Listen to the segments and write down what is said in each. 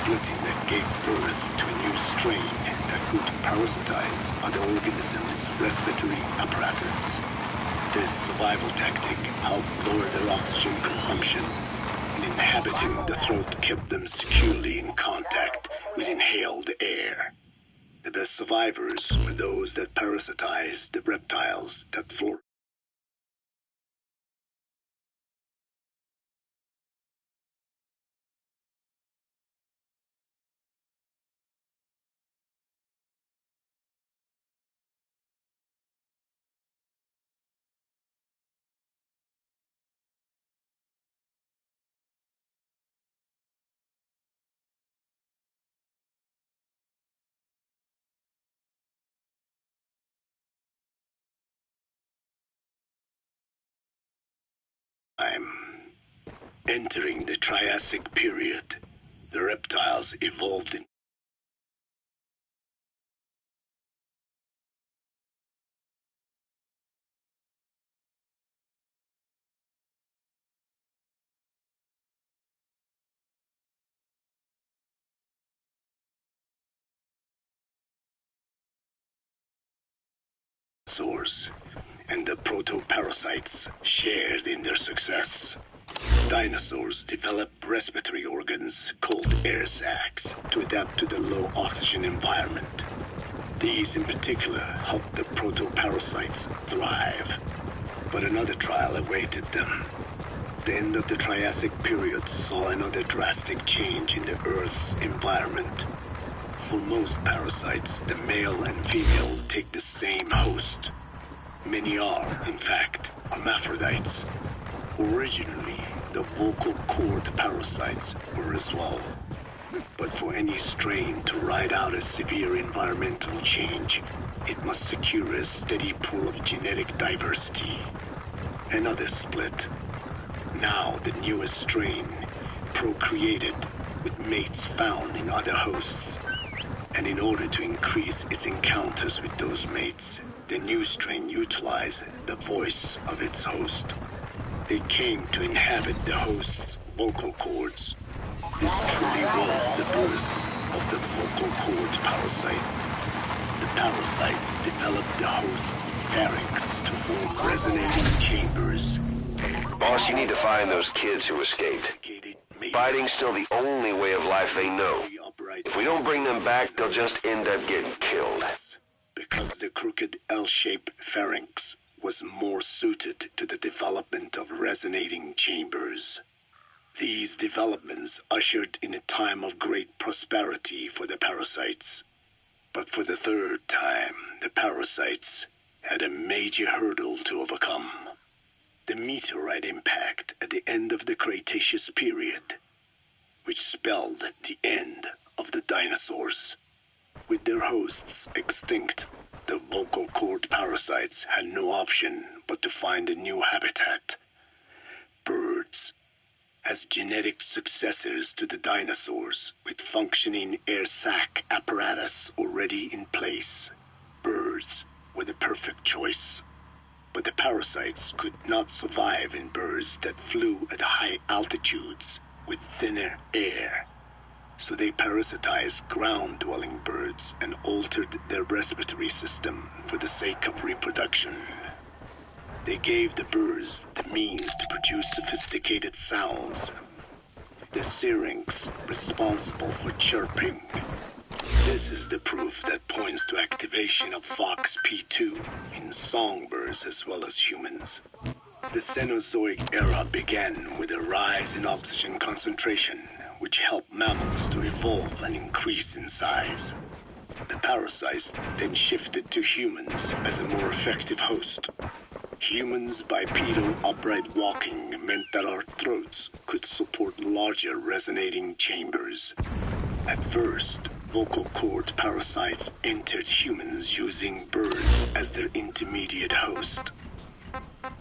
splitting that gave birth to a new strain that could parasitize other organisms' respiratory apparatus. This survival tactic helped lower their oxygen consumption, and inhabiting the throat kept them securely in contact with inhaled air. The best survivors were those that parasitized the reptiles that flourished. Entering the Triassic period, the reptiles evolved in dinosaurs, and the protoparasites shared in their success. Dinosaurs developed respiratory organs called air sacs to adapt to the low oxygen environment. These in particular helped the protoparasites thrive. But another trial awaited them. The end of the Triassic period saw another drastic change in the Earth's environment. For most parasites, the male and female take the same host. Many are, in fact, hermaphrodites. Originally, the vocal cord parasites were as well. But for any strain to ride out a severe environmental change, it must secure a steady pool of genetic diversity. Another split. Now the newest strain procreated with mates found in other hosts. And in order to increase its encounters with those mates, the new strain utilized the voice of its host. They came to inhabit the host's vocal cords. This truly was the birth of the vocal cord parasite. The parasites developed the host's pharynx to form resonating chambers. Boss, you need to find those kids who escaped. Fighting's still the only way of life they know. If we don't bring them back, they'll just end up getting killed. Because the crooked L-shaped pharynx was more suited to the development of resonating chambers. These developments ushered in a time of great prosperity for the parasites. But for the third time, the parasites had a major hurdle to overcome. The meteorite impact at the end of the Cretaceous period, which spelled the end of the dinosaurs. With their hosts extinct, the vocal cord parasites had no option but to find a new habitat. Birds. As genetic successors to the dinosaurs, with functioning air sac apparatus already in place, birds were the perfect choice. But the parasites could not survive in birds that flew at high altitudes with thinner air. So they parasitized ground-dwelling birds and altered their respiratory system for the sake of reproduction. They gave the birds the means to produce sophisticated sounds. The syrinx responsible for chirping. This is the proof that points to activation of FOXP2 in songbirds as well as humans. The Cenozoic era began with a rise in oxygen concentration, which helped mammals to evolve and increase in size. The parasites then shifted to humans as a more effective host. Humans' bipedal upright walking meant that our throats could support larger resonating chambers. At first, vocal cord parasites entered humans using birds as their intermediate host.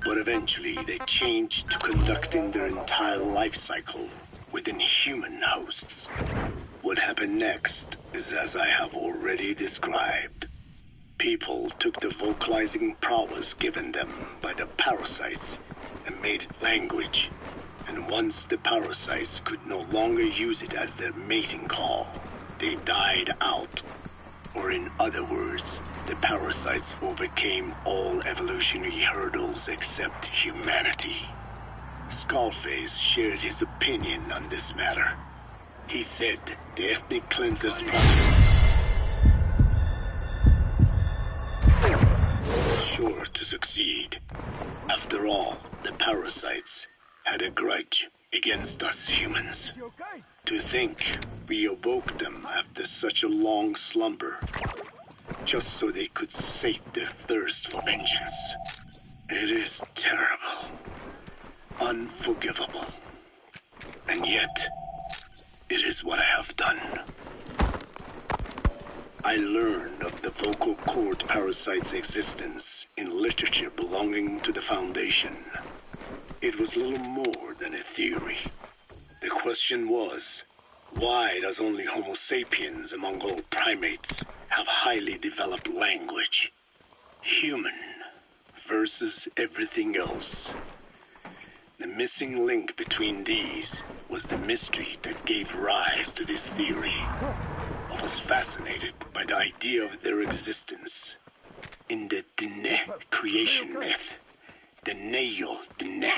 But eventually they changed to conducting their entire life cycle within human hosts. What happened next is as I have already described. People took the vocalizing prowess given them by the parasites and made it language, and Once the parasites could no longer use it as their mating call, they died out. Or in other words, the parasites overcame all evolutionary hurdles except humanity. Skullface shared his opinion on this matter. He said the ethnic cleanser's process was sure to succeed. After all, the parasites had a grudge against us humans. To think we awoke them after such a long slumber, just so they could sate their thirst for vengeance. It is terrible, unforgivable, and yet it is what I have done. I learned of the vocal cord parasite's existence in literature belonging to the Foundation. It was little more than a theory. The question was, why does only Homo sapiens among all primates have highly developed language? Human versus everything else. The missing link between these was the mystery that gave rise to this theory. I was fascinated by the idea of their existence. In the Dene creation myth, the Neo Dene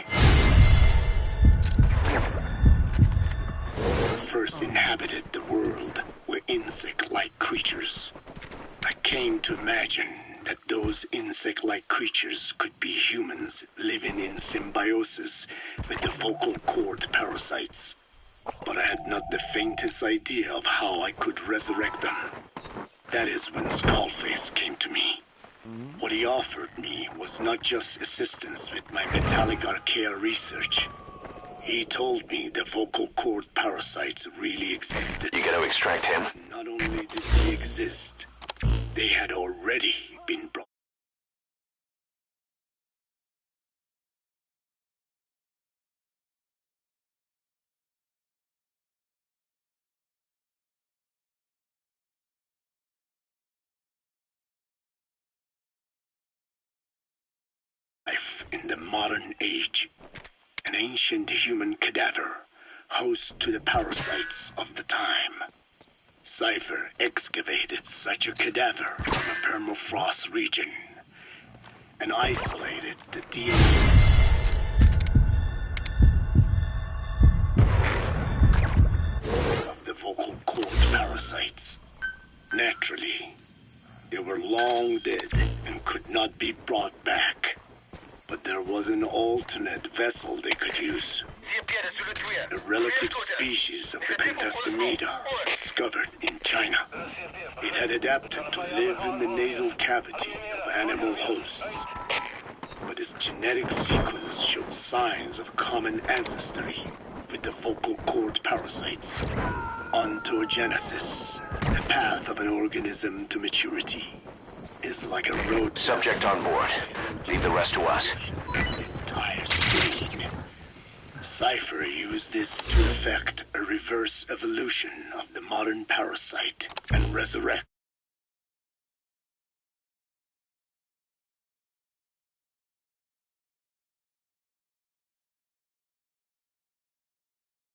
first inhabited the world were insect-like creatures. I came to imagine that those insect-like creatures could be humans living in symbiosis with the vocal cord parasites. But I had not the faintest idea of how I could resurrect them. That is when Skullface came to me. What he offered me was not just assistance with my metallic archaea research. He told me the vocal cord parasites really existed. You gotta extract him. Not only did they exist, they had already been brought life in the modern age. An ancient human cadaver, host to the parasites of the time. Cypher excavated such a cadaver from a permafrost region and isolated the DNA of the vocal cord parasites. Naturally, they were long dead and could not be brought back. But there was an alternate vessel they could use. A relative species of the Pentastomida discovered in China. It had adapted to live in the nasal cavity of animal hosts. But its genetic sequence showed signs of common ancestry with the vocal cord parasites. Ontogenesis, the path of an organism to maturity, is like a road. Subject on board. Leave the rest to us. Entire screen. Cypher used this to effect a reverse evolution of the modern parasite and resurrect